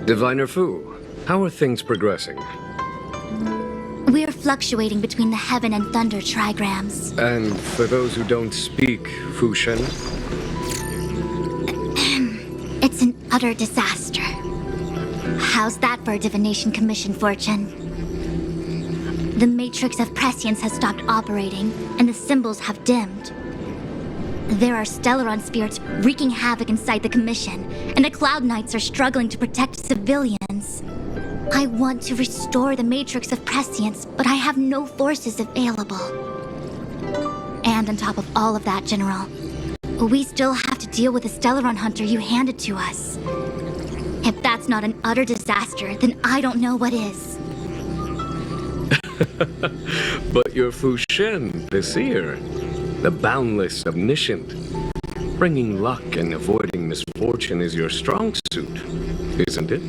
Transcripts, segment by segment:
Diviner Fu, how are things progressing? We're fluctuating between the heaven and thunder trigrams. And for those who don't speak Fu Shen? It's an utter disaster. How's that for a divination commission, Fortune? The Matrix of Prescience has stopped operating, and the symbols have dimmed. There are Stellaron spirits wreaking havoc inside the commission, and the Cloud Knights are struggling to protect civilians. I want to restore the Matrix of Prescience, but I have no forces available. And on top of all of that, General, we still have to deal with the Stellaron hunter you handed to us. If that's not an utter disaster, then I don't know what is. But you're Fu Shen, the seer, the boundless omniscient. Bringing luck and avoiding misfortune is your strong suit, isn't it?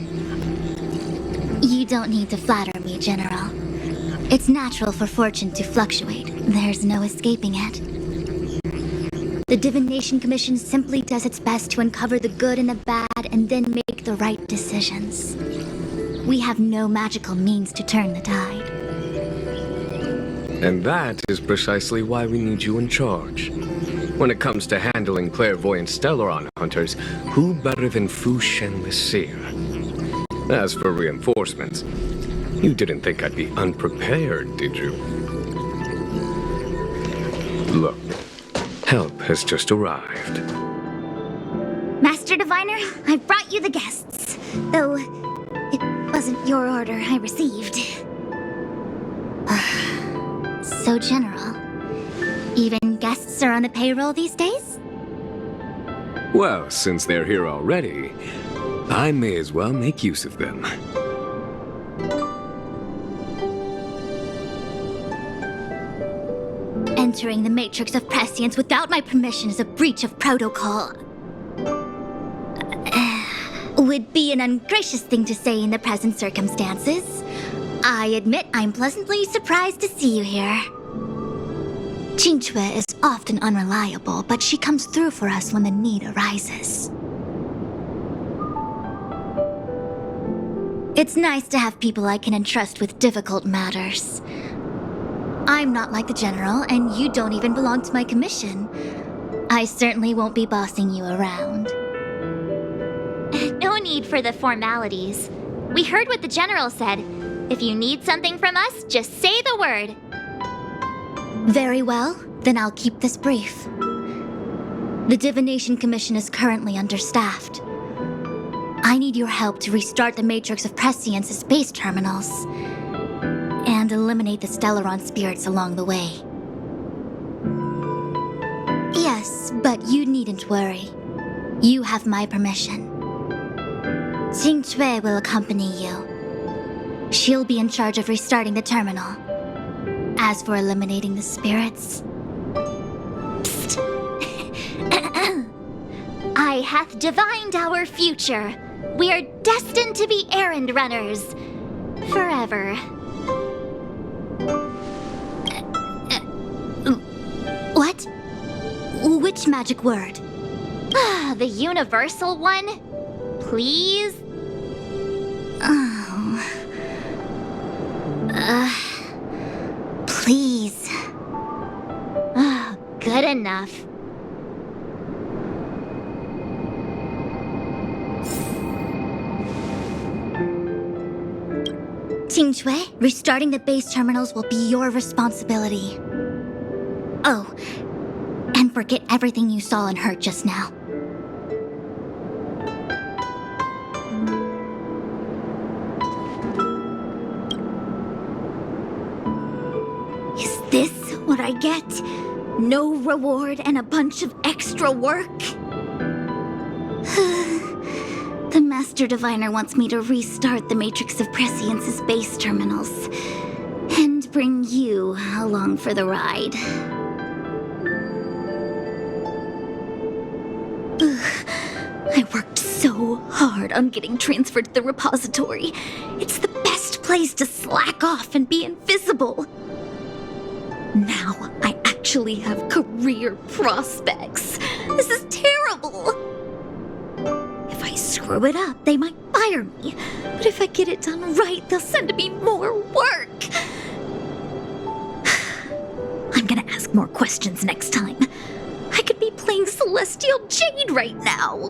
You don't need to flatter me, General. It's natural for fortune to fluctuate. There's no escaping it. The Divination Commission simply does its best to uncover the good and the bad and then make the right decisions. We have no magical means to turn the tide. And that is precisely why we need you in charge. When it comes to handling clairvoyant Stellaron hunters, who better than Fu Shen the Seer? As for reinforcements, you didn't think I'd be unprepared, did you? Look, help has just arrived. Master Diviner, I brought you the guests. Though, it wasn't your order I received. So, General, even guests are on the payroll these days? Well, since they're here already, I may as well make use of them. Entering the Matrix of Prescience without my permission is a breach of protocol. Would be an ungracious thing to say in the present circumstances. I admit I'm pleasantly surprised to see you here. Qingque is often unreliable, but she comes through for us when the need arises. It's nice to have people I can entrust with difficult matters. I'm not like the General, and you don't even belong to my commission. I certainly won't be bossing you around. No need for the formalities. We heard what the General said. If you need something from us, just say the word. Very well, then I'll keep this brief. The Divination Commission is currently understaffed. I need your help to restart the Matrix of Prescience's base terminals and eliminate the Stellaron spirits along the way. Yes, but you needn't worry. You have my permission. Qingque will accompany you. She'll be in charge of restarting the terminal. As for eliminating the spirits... I hath divined our future. We are destined to be errand runners. Forever. What? Which magic word? The universal one? Please? Oh. Please. Good enough. Qingque, restarting the base terminals will be your responsibility. Oh, and forget everything you saw and heard just now. Is this what I get? No reward and a bunch of extra work? The Master Diviner wants me to restart the Matrix of Prescience's base terminals. And bring you along for the ride. I worked so hard on getting transferred to the repository. It's the best place to slack off and be invisible. Now I actually have career prospects. This is terrible. If I screw it up, they might fire me. But if I get it done right, they'll send me more work. I'm gonna ask more questions next time. I could be playing Celestial Jade right now.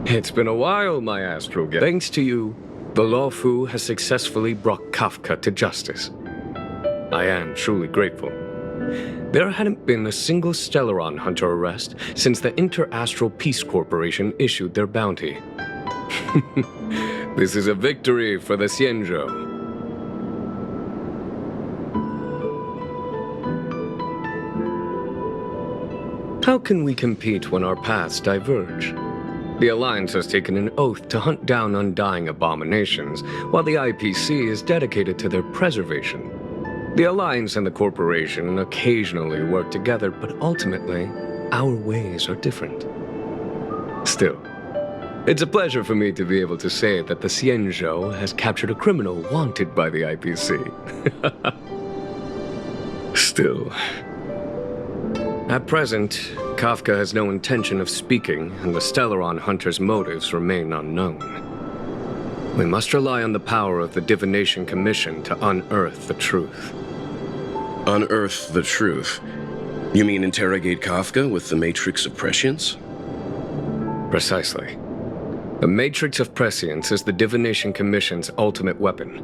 It's been a while, my astral guest. Thanks to you, the Lawfu has successfully brought Kafka to justice. I am truly grateful. There hadn't been a single Stellaron hunter arrest since the Inter-Astral Peace Corporation issued their bounty. This is a victory for the Xianzhou. How can we compete when our paths diverge? The Alliance has taken an oath to hunt down undying abominations, while the IPC is dedicated to their preservation. The Alliance and the Corporation occasionally work together, but ultimately, our ways are different. Still, it's a pleasure for me to be able to say that the Xianzhou has captured a criminal wanted by the IPC. Still, at present, Kafka has no intention of speaking, and the Stellaron hunter's motives remain unknown. We must rely on the power of the Divination Commission to unearth the truth. Unearth the truth? You mean interrogate Kafka with the Matrix of Prescience? Precisely. The Matrix of Prescience is the Divination Commission's ultimate weapon.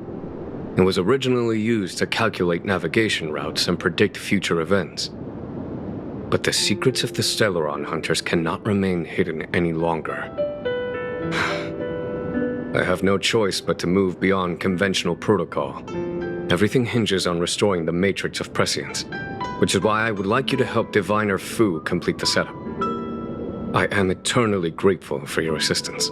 It was originally used to calculate navigation routes and predict future events. But the secrets of the Stellaron hunters cannot remain hidden any longer. I have no choice but to move beyond conventional protocol. Everything hinges on restoring the Matrix of Prescience, which is why I would like you to help Diviner Fu complete the setup. I am eternally grateful for your assistance.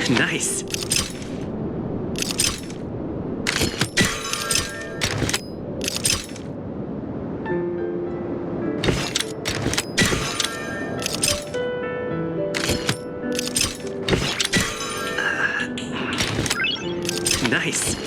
Nice. Nice.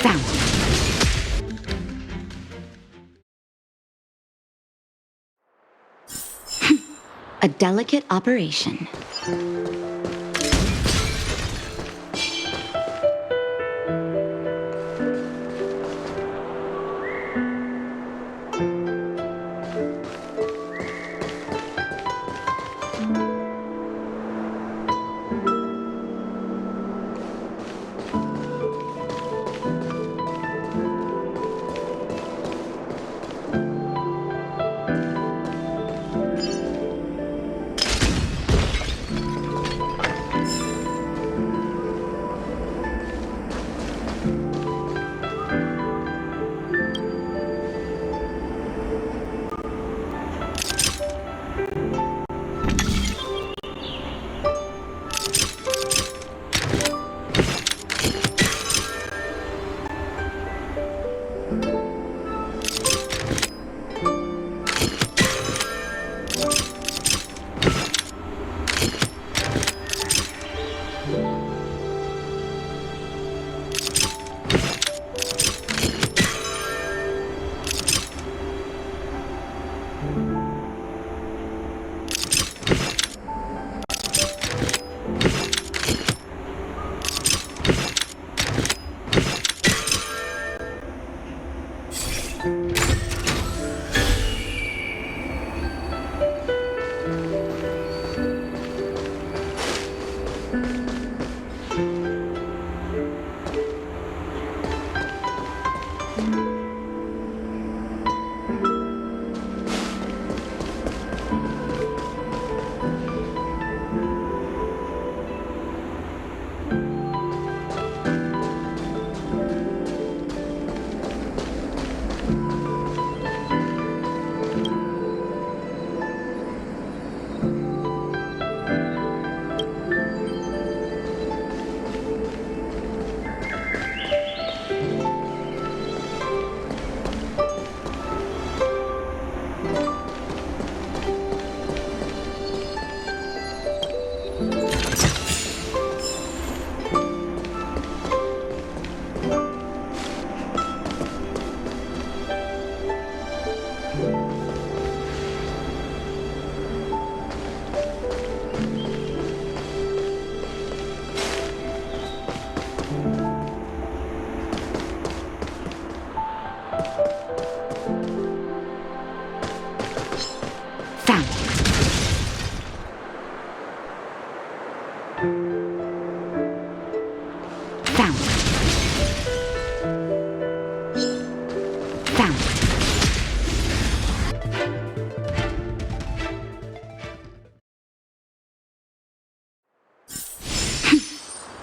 Found. A delicate operation.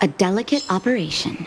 A delicate operation.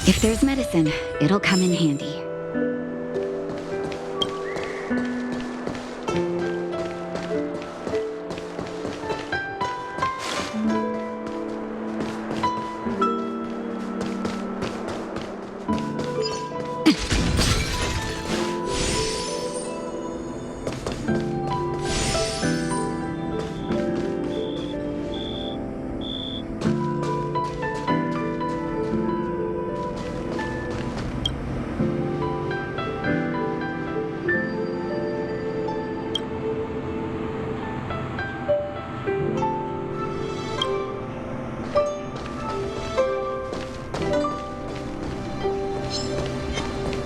If there's medicine, it'll come in handy.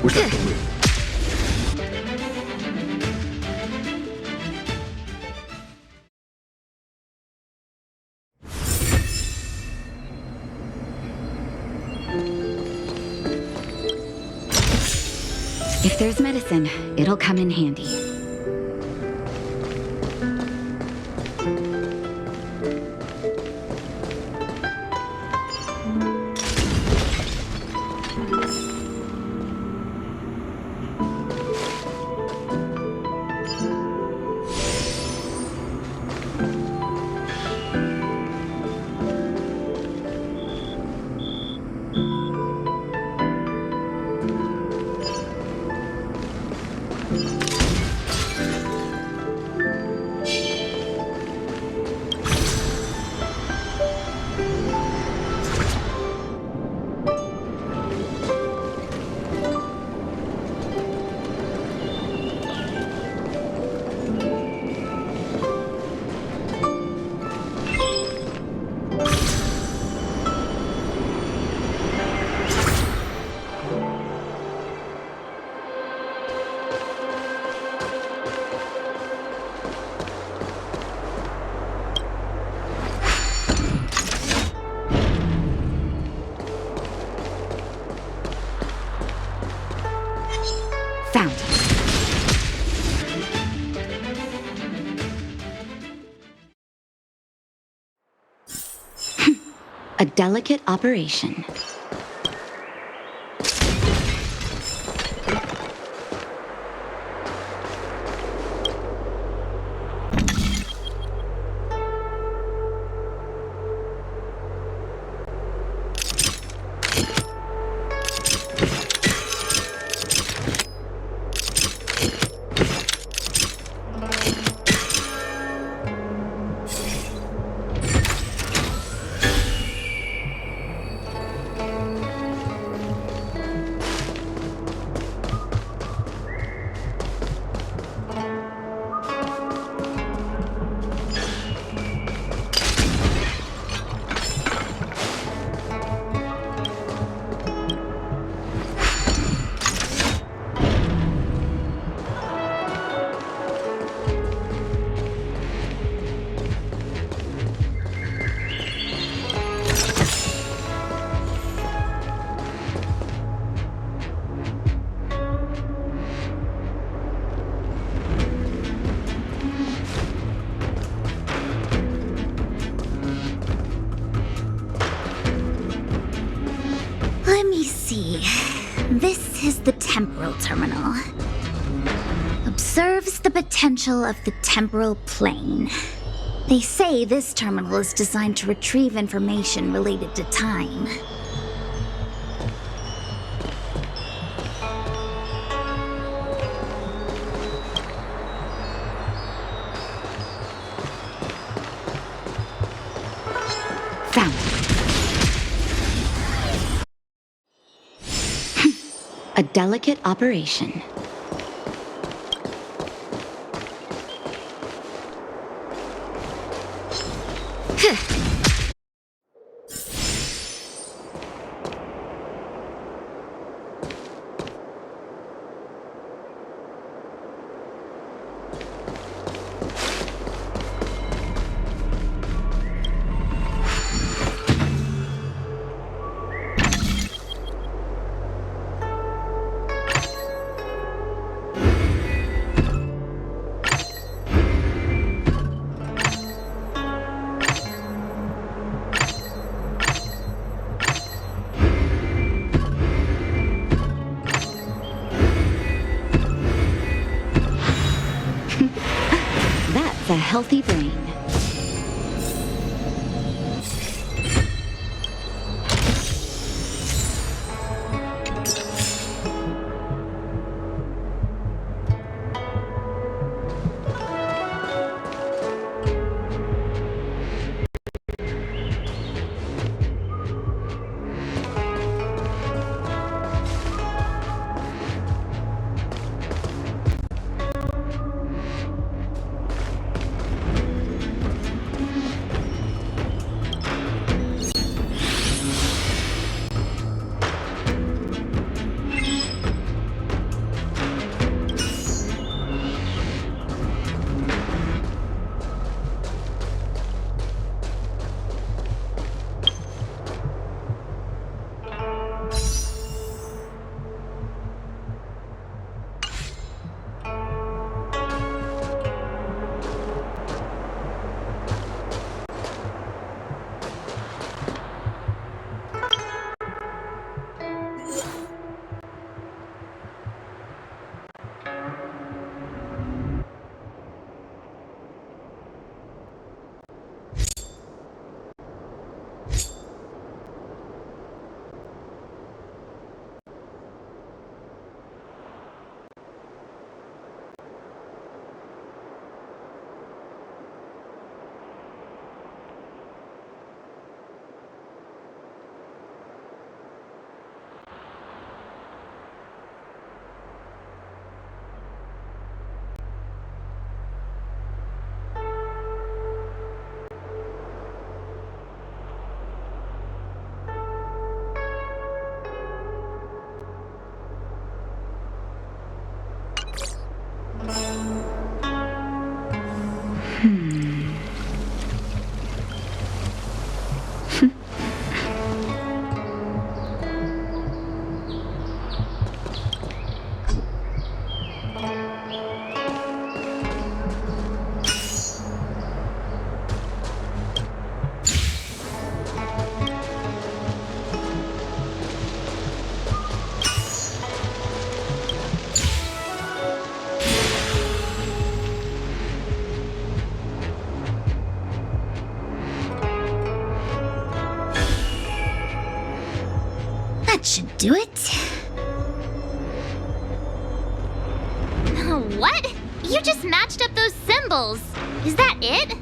Where's that balloon? If there's medicine, it'll come in handy. Found. A delicate operation. Let me see. This is the temporal terminal. Observes the potential of the temporal plane. They say this terminal is designed to retrieve information related to time. Found. A delicate operation. a healthy brain. Should do it. What? You just matched up those symbols. Is that it?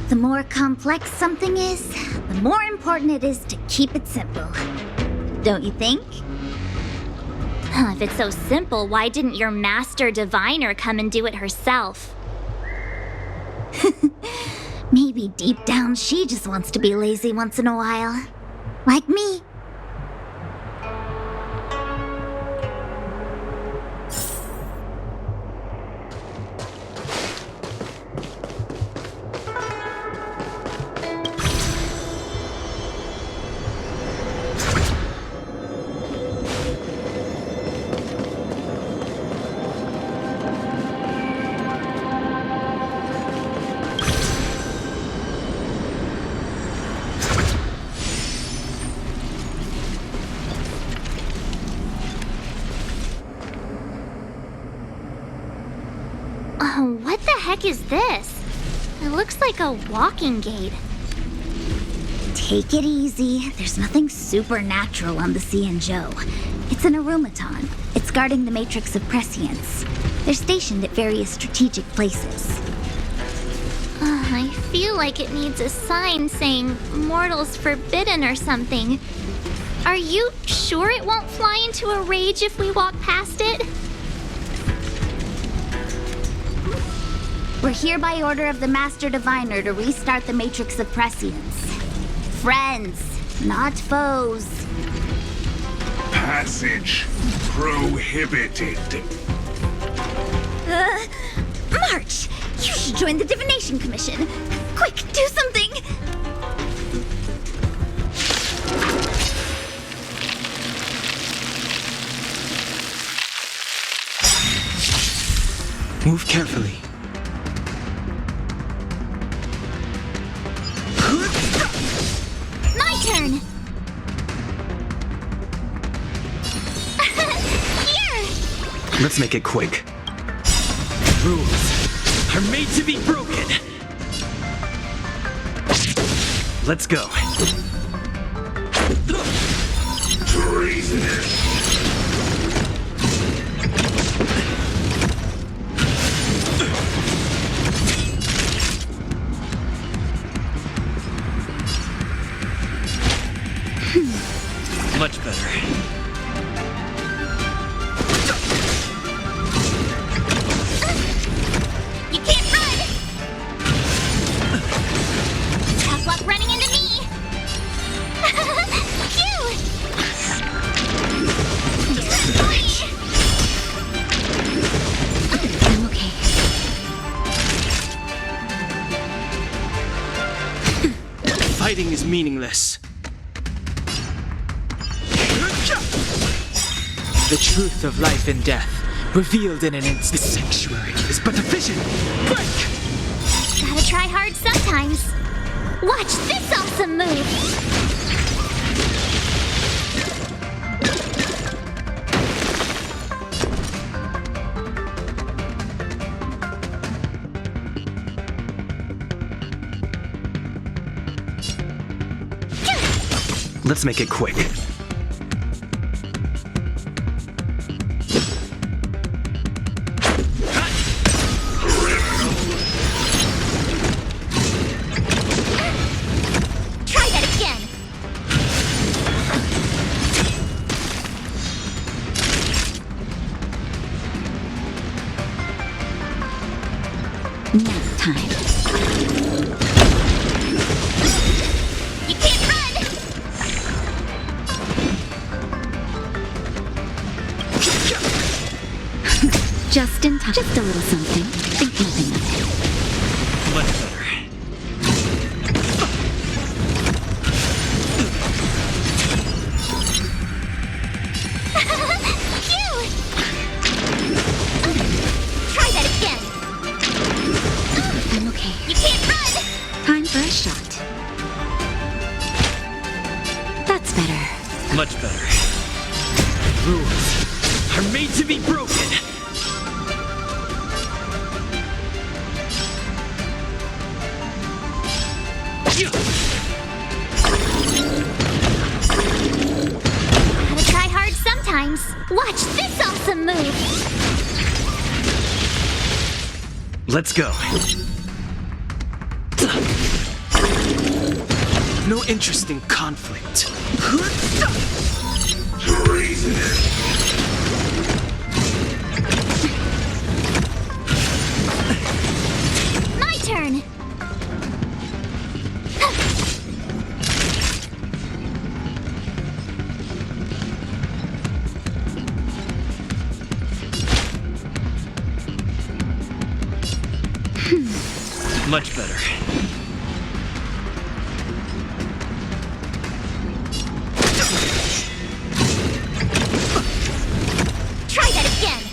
The more complex something is, the more important it is to keep it simple. Don't you think? If it's so simple, why didn't your master diviner come and do it herself? Maybe deep down she just wants to be lazy once in a while. Like me. What the heck is this? It looks like a walking gate. Take it easy. There's nothing supernatural on the Joe. It's an aromaton. It's guarding the Matrix of Prescience. They're stationed at various strategic places. I feel like it needs a sign saying mortals forbidden or something. Are you sure it won't fly into a rage if we walk past it? We're here by order of the Master Diviner to restart the Matrix of Prescience. Friends, not foes. Passage prohibited. March! You should join the Divination Commission. Quick, do something! Move carefully. My turn! Let's make it quick. Rules. are made to be broken. Let's go. Treasonous. Much better. You can't run! Tough luck running into me! Phew! I'm okay. Fighting is meaningless. The truth of life and death, revealed in an instant. This sanctuary is but a vision. Break! Gotta try hard sometimes. Watch this awesome move! Let's make it quick. Try that again! Nap time. You can't run! Just in time. Just a little something. Think nothing of it. Much better. Phew! Try that again! I'm okay. You can't run! Time for a shot. That's better. Much better. Rules are made to be broken. Gotta try hard sometimes. Watch this awesome move! Let's go. No interest in conflict. Treasonous. My turn! Much better. Try that again!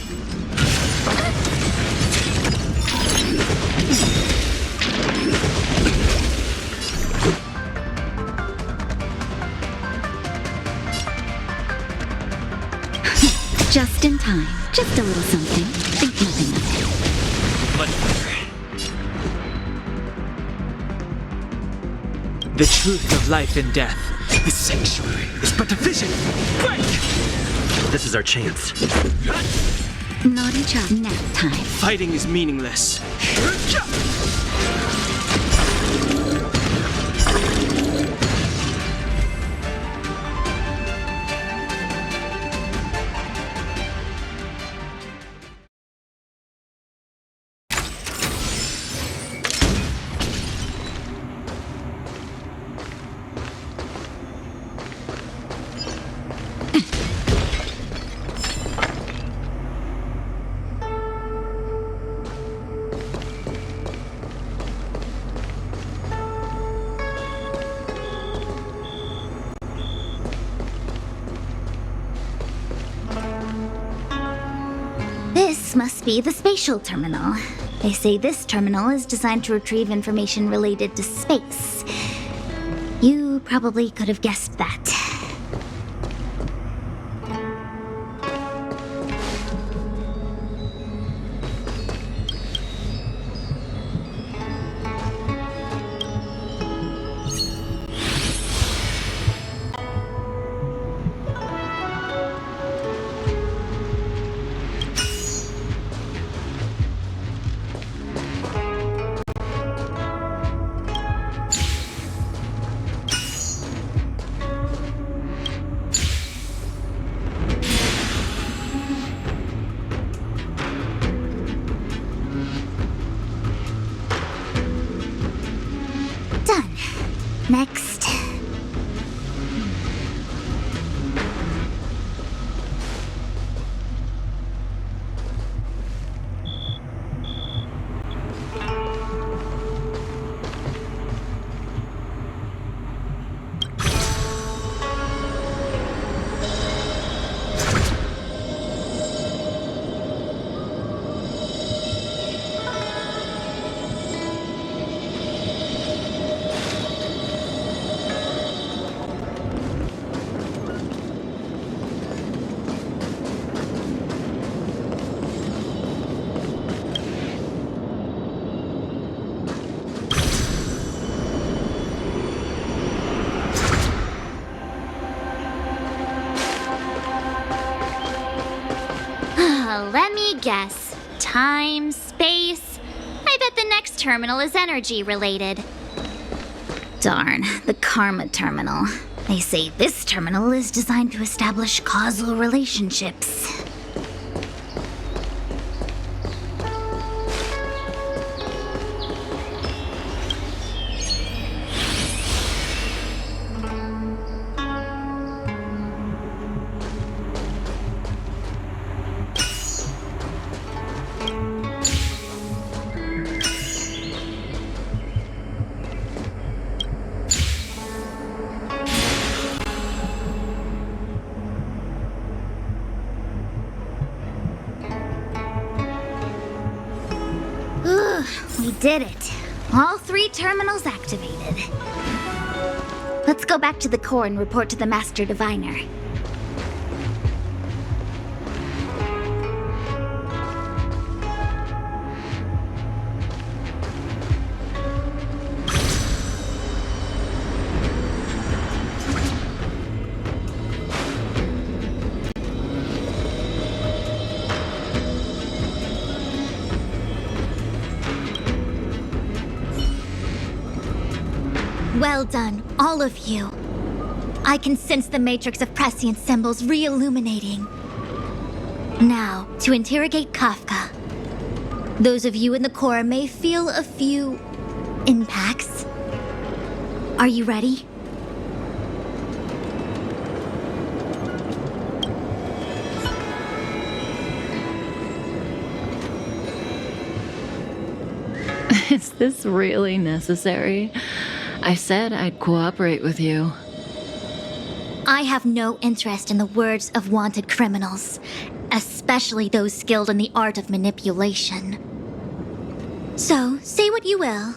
Just in time. Just a little something. Think nothing of it. Much better. The truth of life and death. This sanctuary is but a vision. Break! This is our chance. Naughty child. Nap time. Fighting is meaningless. This must be the spatial terminal. They say this terminal is designed to retrieve information related to space. You probably could have guessed that. Let me guess. Time, space. I bet the next terminal is energy related. Darn, the Karma Terminal. They say this terminal is designed to establish causal relationships. We did it. All 3 terminals activated. Let's go back to the core and report to the Master Diviner. Well done, all of you. I can sense the Matrix of Prescience symbols re-illuminating. Now, to interrogate Kafka. Those of you in the core may feel a few impacts. Are you ready? Is this really necessary? I said I'd cooperate with you. I have no interest in the words of wanted criminals, especially those skilled in the art of manipulation. So, say what you will.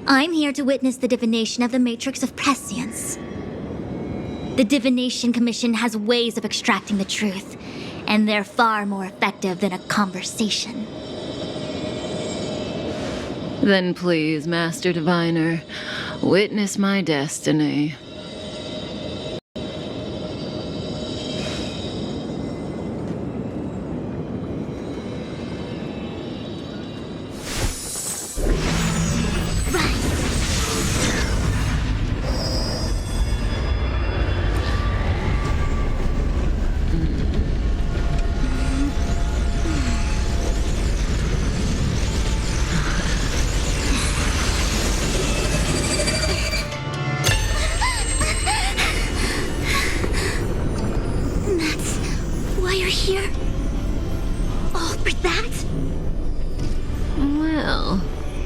I'm here to witness the divination of the Matrix of Prescience. The Divination Commission has ways of extracting the truth, and they're far more effective than a conversation. Then please, Master Diviner, witness my destiny.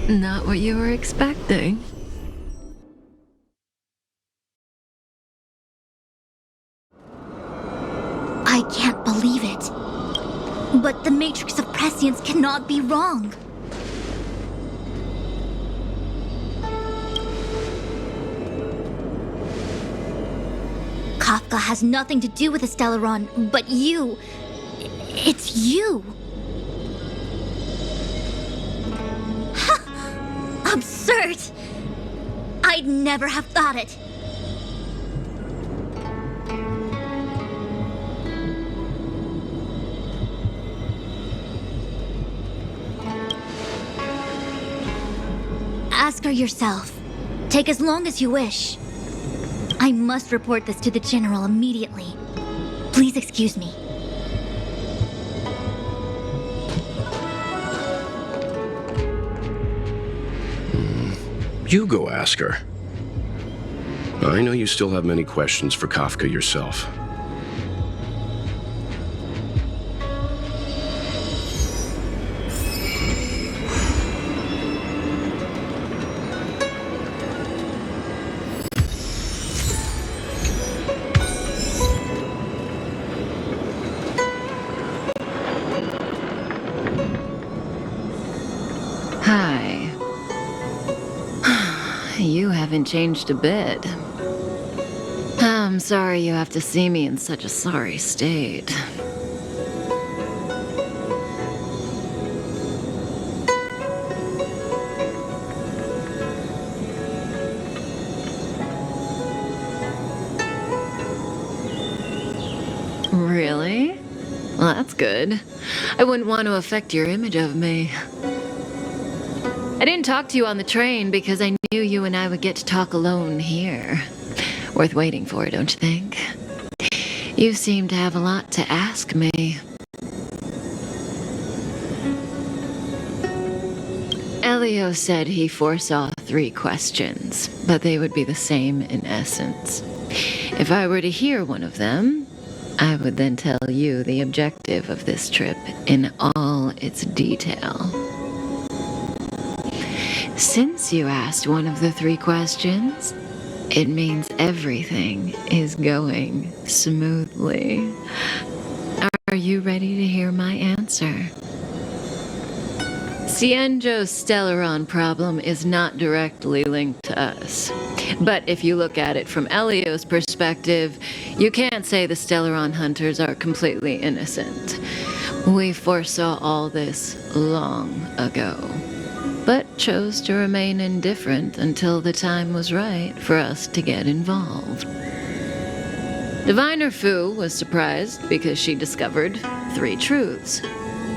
Not what you were expecting. I can't believe it. But the Matrix of Prescience cannot be wrong. Kafka has nothing to do with the Stellaron, but you. It's you. Absurd! I'd never have thought it. Ask her yourself. Take as long as you wish. I must report this to the General immediately. Please excuse me. You go ask her. I know you still have many questions for Kafka yourself. Hi. You haven't changed a bit. I'm sorry you have to see me in such a sorry state. Really? Well, that's good. I wouldn't want to affect your image of me. I didn't talk to you on the train because I knew you and I would get to talk alone here. Worth waiting for, don't you think? You seem to have a lot to ask me. Elio said he foresaw 3 questions, but they would be the same in essence. If I were to hear one of them, I would then tell you the objective of this trip in all its detail. Since you asked one of the 3 questions, it means everything is going smoothly. Are you ready to hear my answer? Cienjo's Stellaron problem is not directly linked to us. But if you look at it from Elio's perspective, you can't say the Stellaron hunters are completely innocent. We foresaw all this long ago, but chose to remain indifferent until the time was right for us to get involved. Diviner Fu was surprised because she discovered 3 truths.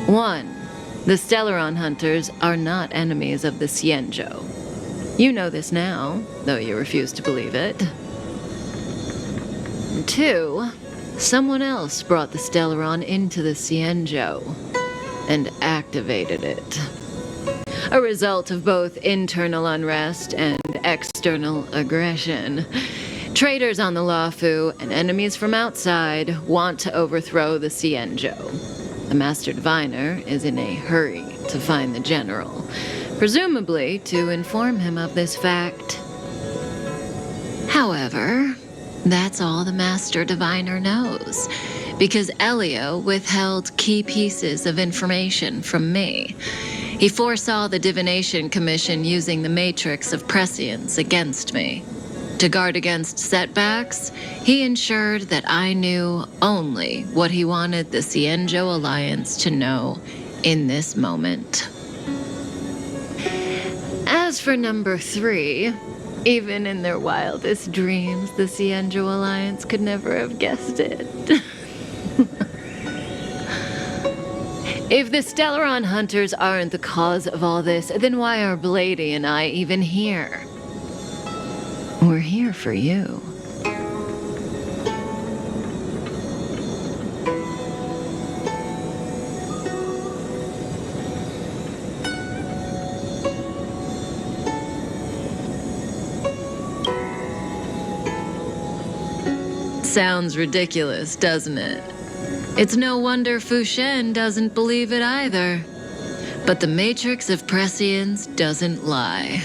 1. The Stellaron hunters are not enemies of the Cienjo. You know this now, though you refuse to believe it. 2. Someone else brought the Stellaron into the Cienjo and activated it. A result of both internal unrest and external aggression. Traitors on the Luofu and enemies from outside want to overthrow the Cienjo. The Master Diviner is in a hurry to find the General, presumably to inform him of this fact. However, that's all the Master Diviner knows, because Elio withheld key pieces of information from me. He foresaw the Divination Commission using the Matrix of Prescience against me. To guard against setbacks, he ensured that I knew only what he wanted the Cienjo Alliance to know in this moment. As for number 3, even in their wildest dreams, the Cienjo Alliance could never have guessed it. If the Stellaron hunters aren't the cause of all this, then why are Blady and I even here? We're here for you. Sounds ridiculous, doesn't it? It's no wonder Fu Shen doesn't believe it either. But the Matrix of Prescience doesn't lie.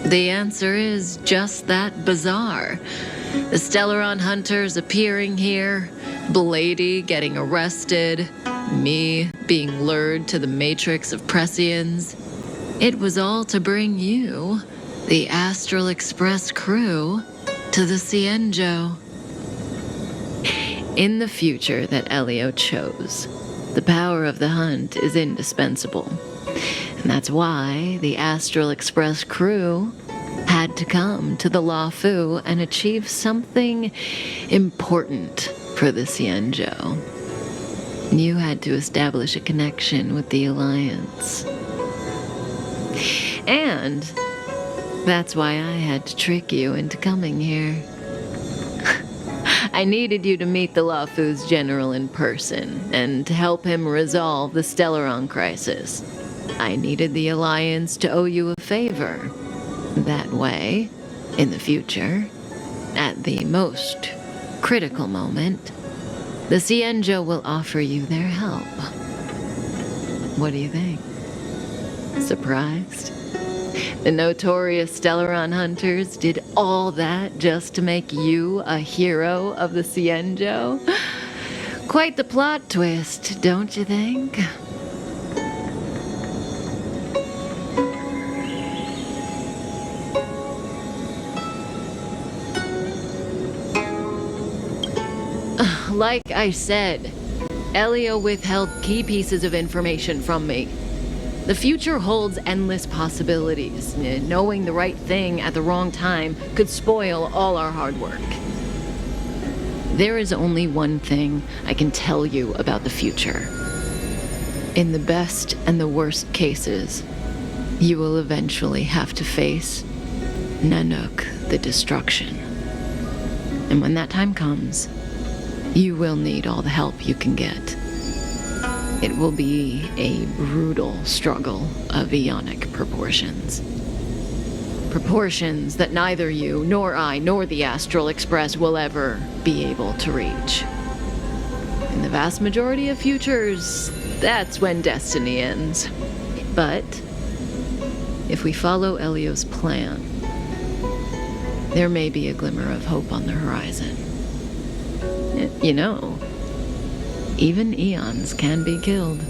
The answer is just that bizarre. The Stellaron hunters appearing here, Blady getting arrested, me being lured to the Matrix of Prescience. It was all to bring you, the Astral Express crew, to the Cienjo. In the future that Elio chose, the power of the hunt is indispensable. And that's why the Astral Express crew had to come to the Luofu and achieve something important for the Cienjo. You had to establish a connection with the Alliance. And that's why I had to trick you into coming here. I needed you to meet the Luofu's general in person and to help him resolve the Stellaron crisis. I needed the Alliance to owe you a favor. That way, in the future, at the most critical moment, the Cienjo will offer you their help. What do you think? Surprised? The notorious Stellaron hunters did all that just to make you a hero of the Cienjo? Quite the plot twist, don't you think? Like I said, Elio withheld key pieces of information from me. The future holds endless possibilities. Knowing the right thing at the wrong time could spoil all our hard work. There is only one thing I can tell you about the future. In the best and the worst cases, you will eventually have to face Nanook, the destruction. And when that time comes, you will need all the help you can get. It will be a brutal struggle of eonic proportions. Proportions that neither you, nor I, nor the Astral Express will ever be able to reach. In the vast majority of futures, that's when destiny ends. But if we follow Elio's plan, there may be a glimmer of hope on the horizon. You know, even eons can be killed.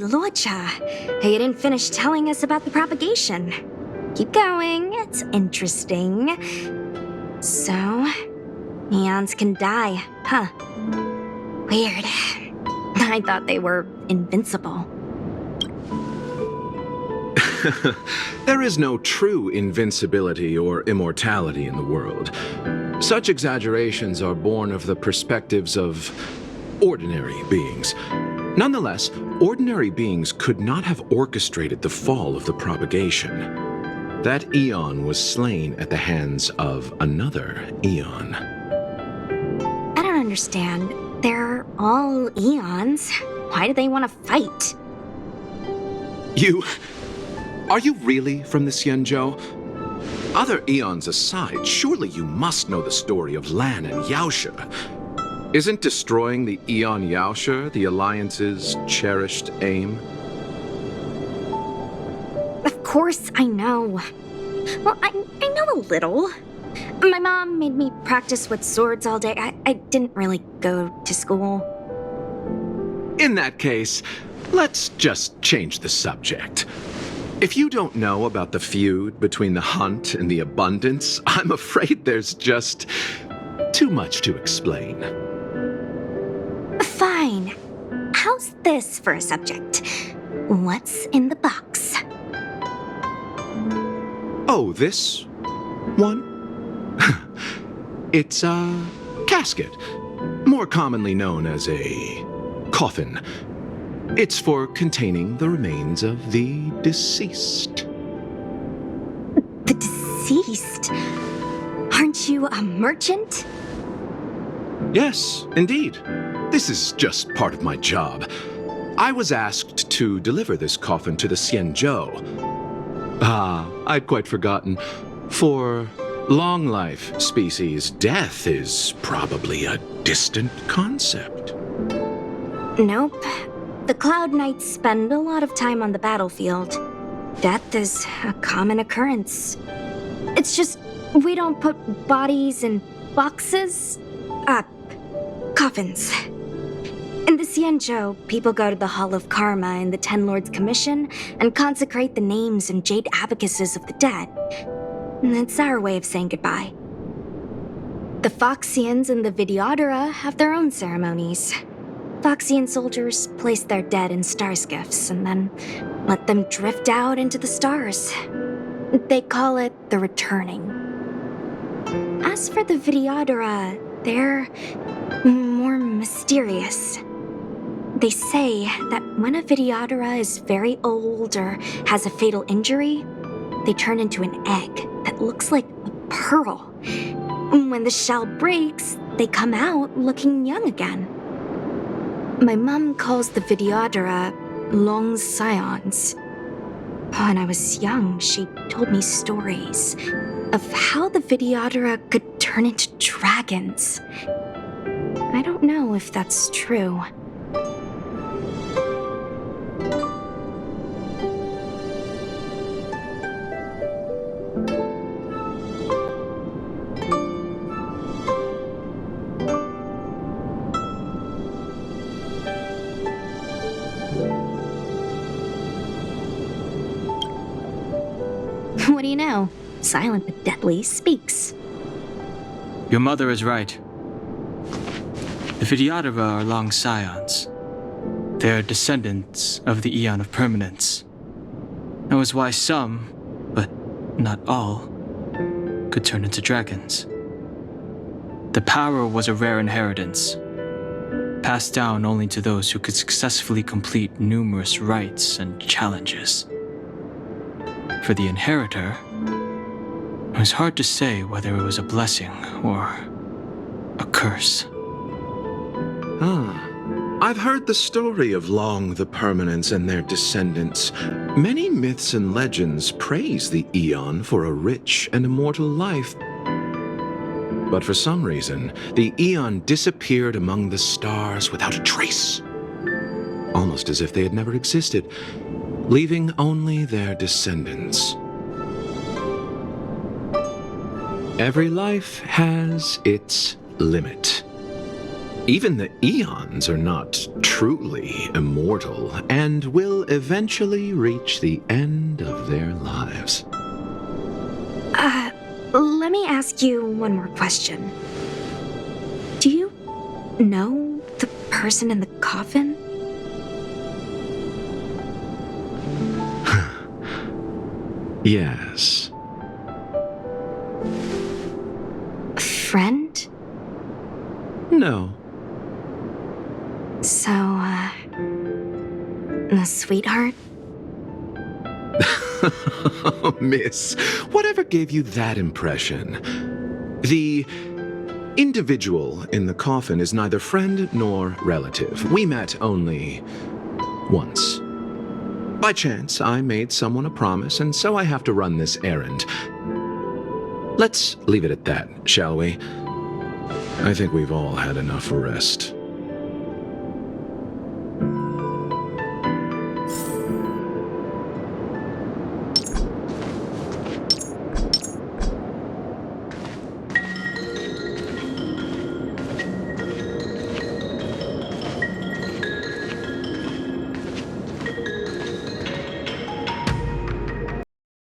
Locha, you didn't finish telling us about the propagation. Keep going, it's interesting. So, eons can die, huh? Weird. I thought they were invincible. There is no true invincibility or immortality in the world. Such exaggerations are born of the perspectives of ordinary beings. Nonetheless, ordinary beings could not have orchestrated the fall of the propagation. That eon was slain at the hands of another eon. I don't understand. They're all eons. Why do they want to fight? Are you really from the Xianzhou? Other eons aside, surely you must know the story of Lan and Yaoshe. Isn't destroying the Eon Yaoshe the Alliance's cherished aim? Of course I know. Well, I know a little. My mom made me practice with swords all day. I didn't really go to school. In that case, let's just change the subject. If you don't know about the feud between the Hunt and the Abundance, I'm afraid there's just too much to explain. Fine. How's this for a subject? What's in the box? Oh, this one? It's a casket, more commonly known as a coffin. It's for containing the remains of the deceased. The deceased? Aren't you a merchant? Yes, indeed. This is just part of my job. I was asked to deliver this coffin to the Xianzhou. I'd quite forgotten. For long life species, death is probably a distant concept. Nope. The Cloud Knights spend a lot of time on the battlefield. Death is a common occurrence. It's just we don't put bodies in boxes. Coffins. In the Xianzhou, people go to the Hall of Karma in the Ten Lords Commission and consecrate the names and jade abacuses of the dead. It's our way of saying goodbye. The Foxians and the Videodora have their own ceremonies. Foxian soldiers place their dead in star skiffs and then let them drift out into the stars. They call it the returning. As for the Videodora, they're more mysterious. They say that when a Videodora is very old or has a fatal injury, they turn into an egg that looks like a pearl. When the shell breaks, they come out looking young again. My mom calls the Videodora long scions. When I was young, she told me stories of how the Videodora could turn into dragons. I don't know if that's true. silent but deadly, speaks. Your mother is right. The Vidyadhara are long scions. They are descendants of the Eon of Permanence. That was why some, but not all, could turn into dragons. The power was a rare inheritance, passed down only to those who could successfully complete numerous rites and challenges. For the inheritor, it was hard to say whether it was a blessing or a curse. I've heard the story of Long the Permanence and their descendants. Many myths and legends praise the Eon for a rich and immortal life. But for some reason, the Eon disappeared among the stars without a trace. Almost as if they had never existed, leaving only their descendants. Every life has its limit. Even the Eons are not truly immortal and will eventually reach the end of their lives. Let me ask you one more question. Do you know the person in the coffin? Yes. Friend? No. So, a sweetheart? Miss, whatever gave you that impression? The individual in the coffin is neither friend nor relative. We met only once. By chance, I made someone a promise, and so I have to run this errand. Let's leave it at that, shall we? I think we've all had enough rest.